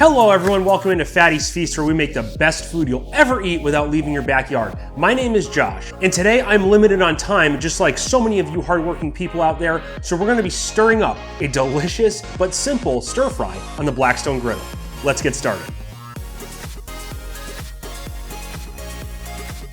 Hello everyone, welcome into Fatty's Feast, where we make the best food you'll ever eat without leaving your backyard. My name is Josh, and today I'm limited on time, just like so many of you hardworking people out there, so we're gonna be stirring up a delicious but simple stir fry on the Blackstone griddle. Let's get started.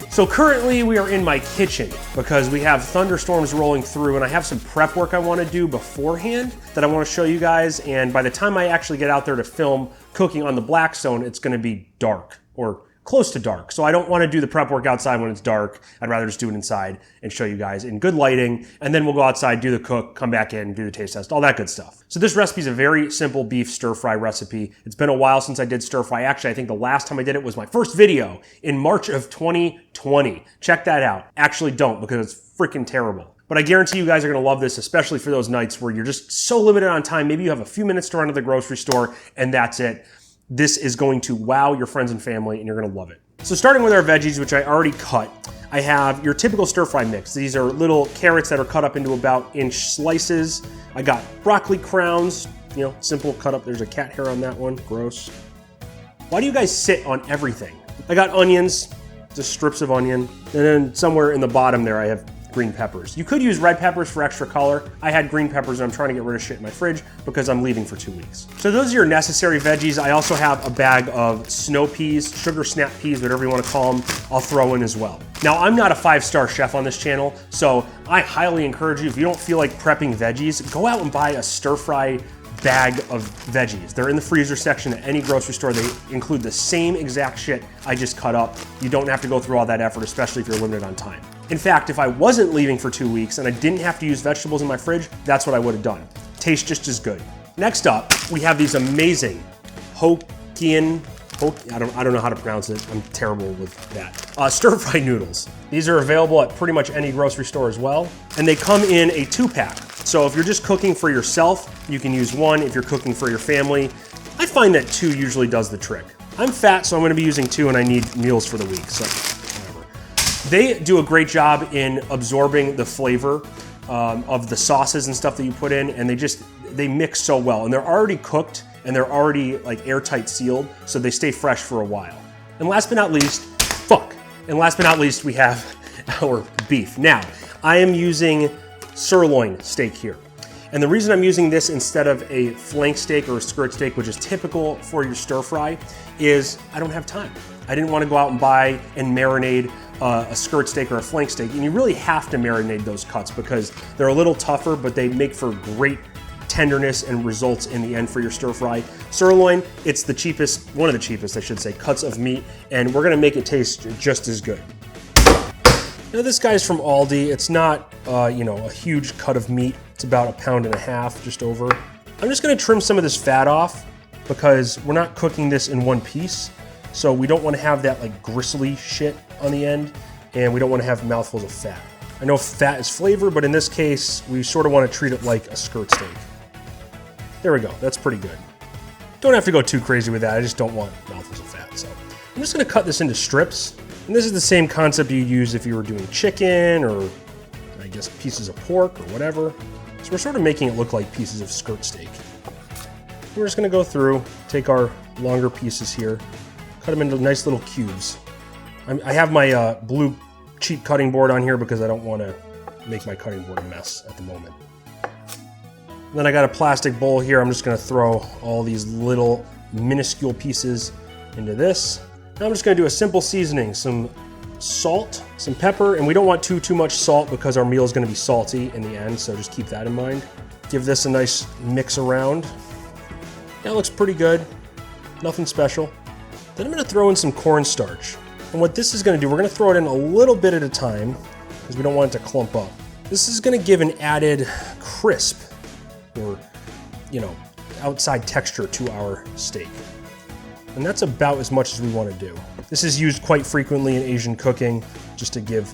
So currently we are in my kitchen because we have thunderstorms rolling through and I have some prep work I want to do beforehand that I want to show you guys, and by the time I actually get out there to film cooking on the Blackstone, it's going to be dark or close to dark. So I don't want to do the prep work outside when it's dark. I'd rather just do it inside and show you guys in good lighting, and then we'll go outside, do the cook, come back in, do the taste test, all that good stuff. So this recipe is a very simple beef stir fry recipe. It's been a while since I did stir fry. Actually, I think the last time I did it was my first video in March of 2020. Check that out. Actually don't, because it's freaking terrible. But I guarantee you guys are gonna love this, especially for those nights where you're just so limited on time. Maybe you have a few minutes to run to the grocery store and that's it. This is going to wow your friends and family, and you're gonna love it. So starting with our veggies, which I already cut, I have your typical stir fry mix. These are little carrots that are cut up into about inch slices. I got broccoli crowns, simple cut up. There's a cat hair on that one, gross. Why do you guys sit on everything? I got onions, just strips of onion, and then somewhere in the bottom there I have green peppers. You could use red peppers for extra color. I had green peppers and I'm trying to get rid of shit in my fridge because I'm leaving for 2 weeks. So those are your necessary veggies. I also have a bag of snow peas, sugar snap peas, whatever you want to call them, I'll throw in as well. Now, I'm not a 5-star chef on this channel, so I highly encourage you, if you don't feel like prepping veggies, go out and buy a stir fry bag of veggies. They're in the freezer section at any grocery store. They include the same exact shit I just cut up. You don't have to go through all that effort, especially if you're limited on time. In fact, if I wasn't leaving for 2 weeks and I didn't have to use vegetables in my fridge, that's what I would have done. Tastes just as good. Next up, we have these amazing Hokkien, I don't know how to pronounce it. I'm terrible with that. Stir-fry noodles. These are available at pretty much any grocery store as well. And they come in a 2-pack. So if you're just cooking for yourself, you can use 1. If you're cooking for your family, I find that 2 usually does the trick. I'm fat, so I'm gonna be using 2 and I need meals for the week, so whatever. They do a great job in absorbing the flavor of the sauces and stuff that you put in, and they mix so well. And they're already cooked and they're already like airtight sealed, so they stay fresh for a while. And last but not least, we have our beef. Now, I am using sirloin steak here. And the reason I'm using this instead of a flank steak or a skirt steak, which is typical for your stir fry, is I don't have time. I didn't want to go out and buy and marinate a skirt steak or a flank steak. And you really have to marinate those cuts because they're a little tougher, but they make for great tenderness and results in the end for your stir fry. Sirloin, it's the cheapest, one of the cheapest, I should say, cuts of meat, and we're gonna make it taste just as good. Now this guy's from Aldi. It's not, a huge cut of meat. It's about 1.5 pounds, just over. I'm just gonna trim some of this fat off because we're not cooking this in one piece. So we don't wanna have that like gristly shit on the end, and we don't wanna have mouthfuls of fat. I know fat is flavor, but in this case, we sort of wanna treat it like a skirt steak. There we go, that's pretty good. Don't have to go too crazy with that, I just don't want mouthfuls of fat. So I'm just gonna cut this into strips. And this is the same concept you'd use if you were doing chicken or I guess pieces of pork or whatever. So we're sort of making it look like pieces of skirt steak. We're just gonna go through, take our longer pieces here, cut them into nice little cubes. I have my blue cheap cutting board on here because I don't wanna make my cutting board a mess at the moment. And then I got a plastic bowl here. I'm just gonna throw all these little minuscule pieces into this. Now I'm just gonna do a simple seasoning, some salt, some pepper, and we don't want too much salt because our meal is gonna be salty in the end, so just keep that in mind. Give this a nice mix around. That looks pretty good, nothing special. Then I'm gonna throw in some cornstarch. And what this is gonna do, we're gonna throw it in a little bit at a time because we don't want it to clump up. This is gonna give an added crisp or, outside texture to our steak. And that's about as much as we want to do. This is used quite frequently in Asian cooking just to give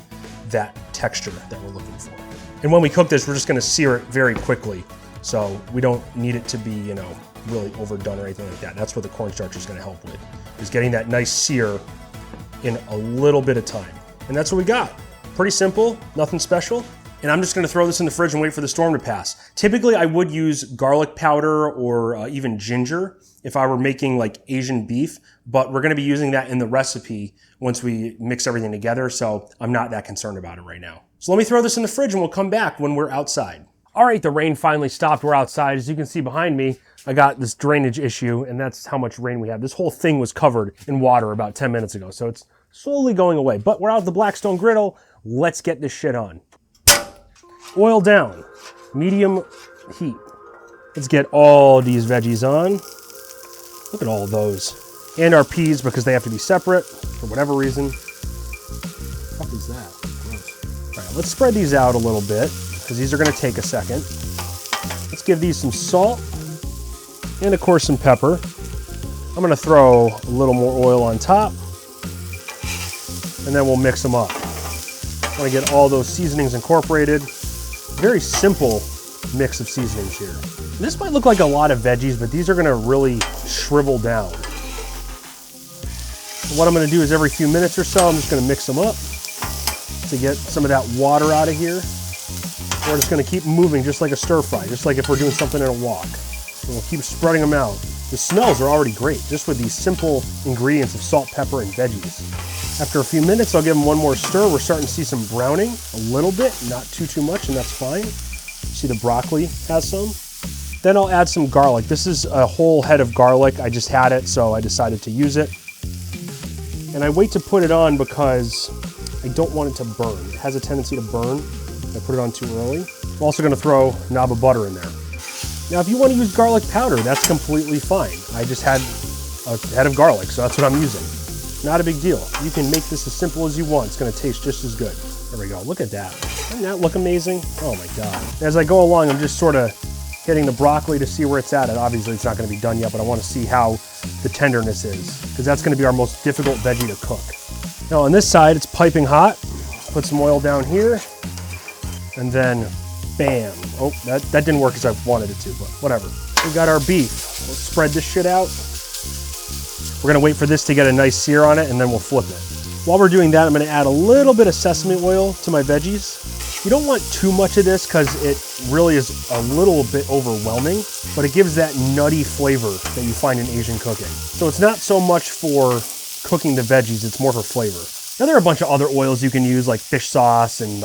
that texture that we're looking for. And when we cook this, we're just gonna sear it very quickly. So we don't need it to be, really overdone or anything like that. That's what the cornstarch is gonna help with, is getting that nice sear in a little bit of time. And that's what we got. Pretty simple, nothing special. And I'm just gonna throw this in the fridge and wait for the storm to pass. Typically, I would use garlic powder or even ginger if I were making like Asian beef, but we're gonna be using that in the recipe once we mix everything together, so I'm not that concerned about it right now. So let me throw this in the fridge and we'll come back when we're outside. All right, the rain finally stopped. We're outside. As you can see behind me, I got this drainage issue, and that's how much rain we have. This whole thing was covered in water about 10 minutes ago, so it's slowly going away. But we're out at the Blackstone Griddle. Let's get this shit on. Oil down, medium heat. Let's get all these veggies on. Look at all of those. And our peas, because they have to be separate for whatever reason. What the fuck is that? Gross. All right, let's spread these out a little bit, because these are gonna take a second. Let's give these some salt, and of course some pepper. I'm gonna throw a little more oil on top, and then we'll mix them up. I wanna get all those seasonings incorporated. Very simple mix of seasonings here. This might look like a lot of veggies, but these are gonna really shrivel down. And what I'm gonna do is every few minutes or so, I'm just gonna mix them up to get some of that water out of here. We're just gonna keep moving just like a stir fry, just like if we're doing something in a wok. And we'll keep spreading them out. The smells are already great, just with these simple ingredients of salt, pepper, and veggies. After a few minutes, I'll give them one more stir. We're starting to see some browning, a little bit, not too much, and that's fine. See the broccoli has some. Then I'll add some garlic. This is a whole head of garlic. I just had it, so I decided to use it. And I wait to put it on because I don't want it to burn. It has a tendency to burn. I put it on too early. I'm also gonna throw a knob of butter in there. Now, if you want to use garlic powder, that's completely fine. I just had a head of garlic, so that's what I'm using. Not a big deal. You can make this as simple as you want. It's gonna taste just as good. There we go, look at that. Doesn't that look amazing? Oh my God. As I go along, I'm just sort of hitting the broccoli to see where it's at. And obviously it's not gonna be done yet, but I wanna see how the tenderness is, because that's gonna be our most difficult veggie to cook. Now on this side, it's piping hot. Put some oil down here, and then bam. Oh, that didn't work as I wanted it to, but whatever. We got our beef. Let's spread this shit out. We're gonna wait for this to get a nice sear on it, and then we'll flip it. While we're doing that, I'm gonna add a little bit of sesame oil to my veggies. You don't want too much of this because it really is a little bit overwhelming, but it gives that nutty flavor that you find in Asian cooking. So it's not so much for cooking the veggies, it's more for flavor. Now there are a bunch of other oils you can use, like fish sauce and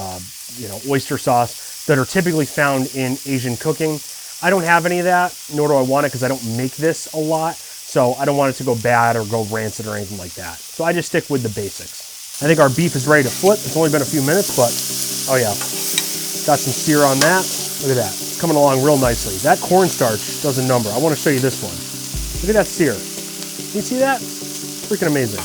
oyster sauce, that are typically found in Asian cooking. I don't have any of that, nor do I want it because I don't make this a lot. So I don't want it to go bad or go rancid or anything like that. So I just stick with the basics. I think our beef is ready to flip. It's only been a few minutes, but oh yeah. Got some sear on that. Look at that, it's coming along real nicely. That cornstarch does a number. I wanna show you this one. Look at that sear. You see that? Freaking amazing.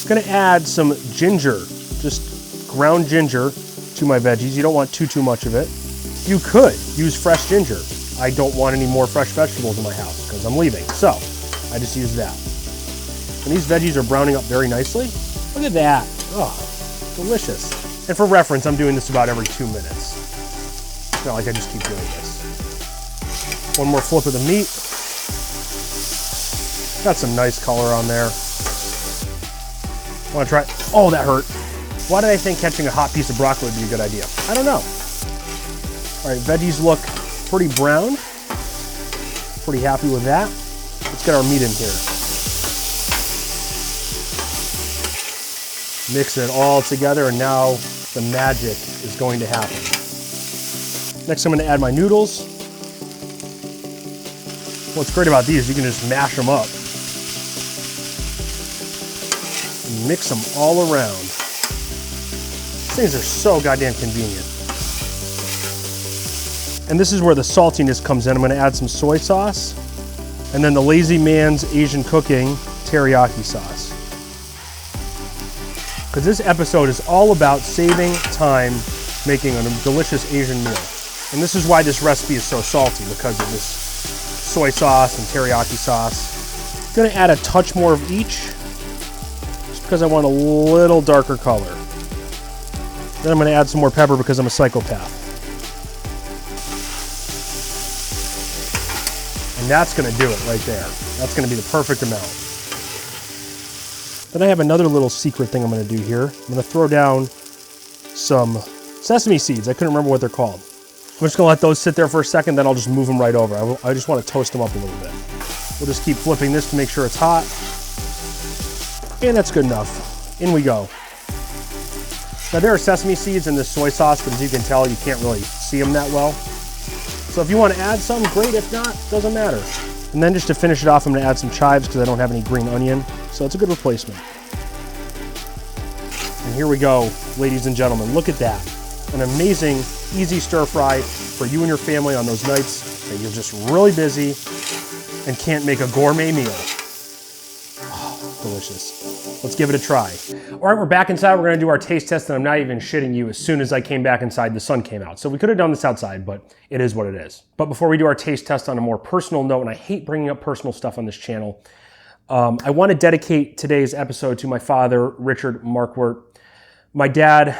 Gonna add some ginger, just ground ginger to my veggies. You don't want too much of it. You could use fresh ginger. I don't want any more fresh vegetables in my house because I'm leaving. So I just use that. And these veggies are browning up very nicely. Look at that. Oh, delicious. And for reference, I'm doing this about every 2 minutes. It's not like I just keep doing this. One more flip of the meat. Got some nice color on there. Want to try? Oh, that hurt. Why did I think catching a hot piece of broccoli would be a good idea? I don't know. All right, veggies look pretty brown. Pretty happy with that. Let's get our meat in here. Mix it all together, and now the magic is going to happen. Next, I'm going to add my noodles. What's great about these, you can just mash them up. And mix them all around. These things are so goddamn convenient. And this is where the saltiness comes in. I'm going to add some soy sauce, and then the Lazy Man's Asian Cooking teriyaki sauce. Because this episode is all about saving time making a delicious Asian meal. And this is why this recipe is so salty, because of this soy sauce and teriyaki sauce. I'm gonna add a touch more of each, just because I want a little darker color. Then I'm gonna add some more pepper because I'm a psychopath. And that's gonna do it right there. That's gonna be the perfect amount. Then I have another little secret thing I'm gonna do here. I'm gonna throw down some Sesame seeds, I couldn't remember what they're called. I'm just gonna let those sit there for a second, then I'll just move them right over. I just wanna toast them up a little bit. We'll just keep flipping this to make sure it's hot. And that's good enough. In we go. Now there are sesame seeds in this soy sauce, but as you can tell, you can't really see them that well. So if you wanna add some, great. If not, doesn't matter. And then just to finish it off, I'm gonna add some chives because I don't have any green onion. So it's a good replacement. And here we go, ladies and gentlemen. Look at that. An amazing, easy stir fry for you and your family on those nights that you're just really busy and can't make a gourmet meal. Oh, delicious. Let's give it a try. All right, we're back inside. We're gonna do our taste test, and I'm not even shitting you. As soon as I came back inside, the sun came out. So we could have done this outside, but it is what it is. But before we do our taste test on a more personal note, and I hate bringing up personal stuff on this channel, I wanna dedicate today's episode to my father, Richard Markwart. My dad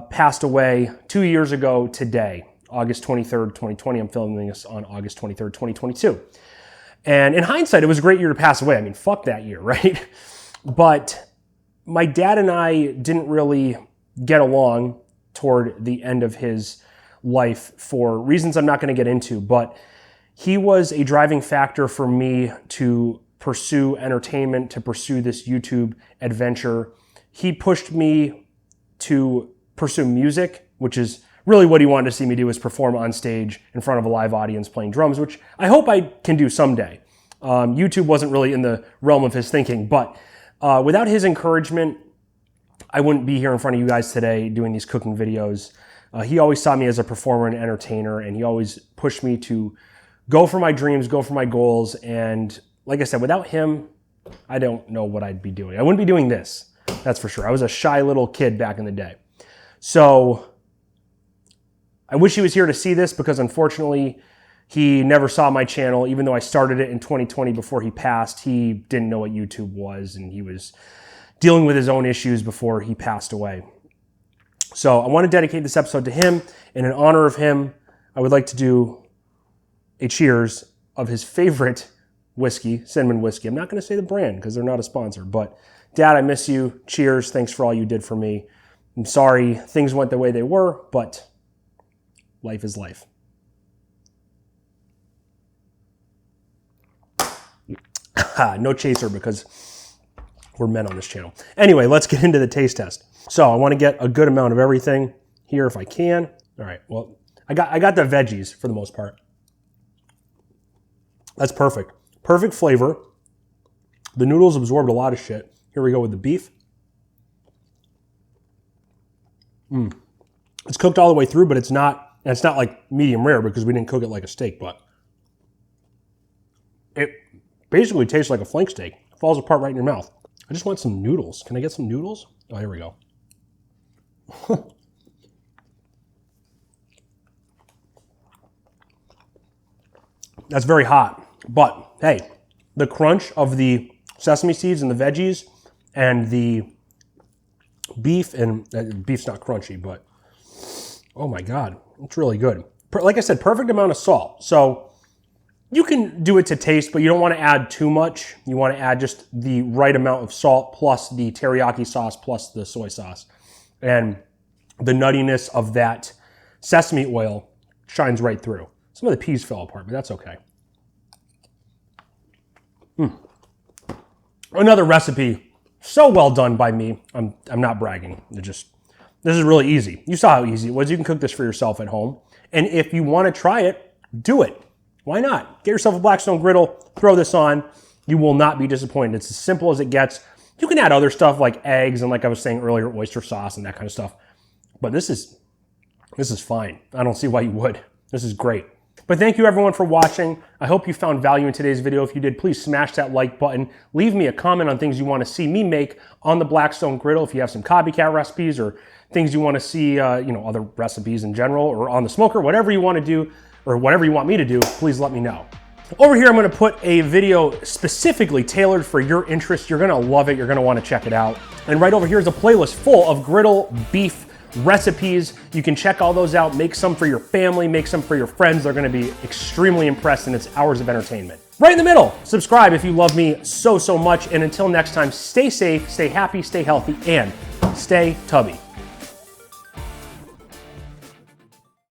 passed away 2 years ago today, August 23rd, 2020. I'm filming this on August 23rd, 2022. And in hindsight, it was a great year to pass away. I mean, fuck that year, right? But my dad and I didn't really get along toward the end of his life for reasons I'm not going to get into, but he was a driving factor for me to pursue entertainment, to pursue this YouTube adventure. He pushed me to pursue music, which is really what he wanted to see me do, is perform on stage in front of a live audience playing drums, which I hope I can do someday. YouTube wasn't really in the realm of his thinking, but without his encouragement, I wouldn't be here in front of you guys today doing these cooking videos. He always saw me as a performer and entertainer, and he always pushed me to go for my dreams, go for my goals. And like I said, without him, I don't know what I'd be doing. I wouldn't be doing this. That's for sure. I was a shy little kid back in the day. So I wish he was here to see this, because unfortunately he never saw my channel. Even though I started it in 2020 before he passed, he didn't know what YouTube was, and he was dealing with his own issues before he passed away. So I want to dedicate this episode to him, and in honor of him, I would like to do a cheers of his favorite whiskey, cinnamon whiskey. I'm not going to say the brand because they're not a sponsor, but Dad, I miss you. Cheers. Thanks for all you did for me. I'm sorry things went the way they were, but life is life. No chaser because we're men on this channel. Anyway, let's get into the taste test. So I want to get a good amount of everything here if I can. All right, well, I got the veggies for the most part. That's perfect. Perfect flavor. The noodles absorbed a lot of shit. Here we go with the beef. It's cooked all the way through, but it's not like medium rare because we didn't cook it like a steak, but it basically tastes like a flank steak. It falls apart right in your mouth. I just want some noodles. Can I get some noodles? Oh, here we go. That's very hot, but hey, the crunch of the sesame seeds and the veggies and the beef, and beef's not crunchy, but oh my God, it's really good. Like I said, perfect amount of salt. So you can do it to taste, but you don't want to add too much. You want to add just the right amount of salt plus the teriyaki sauce plus the soy sauce. And the nuttiness of that sesame oil shines right through. Some of the peas fell apart, but that's okay. Another recipe, so well done by me. I'm not bragging. This is really easy. You saw how easy it was. You can cook this for yourself at home. And if you want to try it, do it. Why not? Get yourself a Blackstone griddle, throw this on. You will not be disappointed. It's as simple as it gets. You can add other stuff like eggs and, like I was saying earlier, oyster sauce and that kind of stuff. But this is fine. I don't see why you would. This is great. But thank you everyone for watching. I hope you found value in today's video. If you did, please smash that like button. Leave me a comment on things you want to see me make on the Blackstone griddle. If you have some copycat recipes or things you want to see, other recipes in general, or on the smoker, whatever you want to do, or whatever you want me to do, please let me know. Over here, I'm going to put a video specifically tailored for your interest. You're going to love it. You're going to want to check it out. And right over here is a playlist full of griddle beef recipes. You can check all those out. Make some for your family, make some for your friends. They're going to be extremely impressed, and it's hours of entertainment. Right in the middle, subscribe if you love me so much. And until next time, stay safe, stay happy, stay healthy, and stay tubby.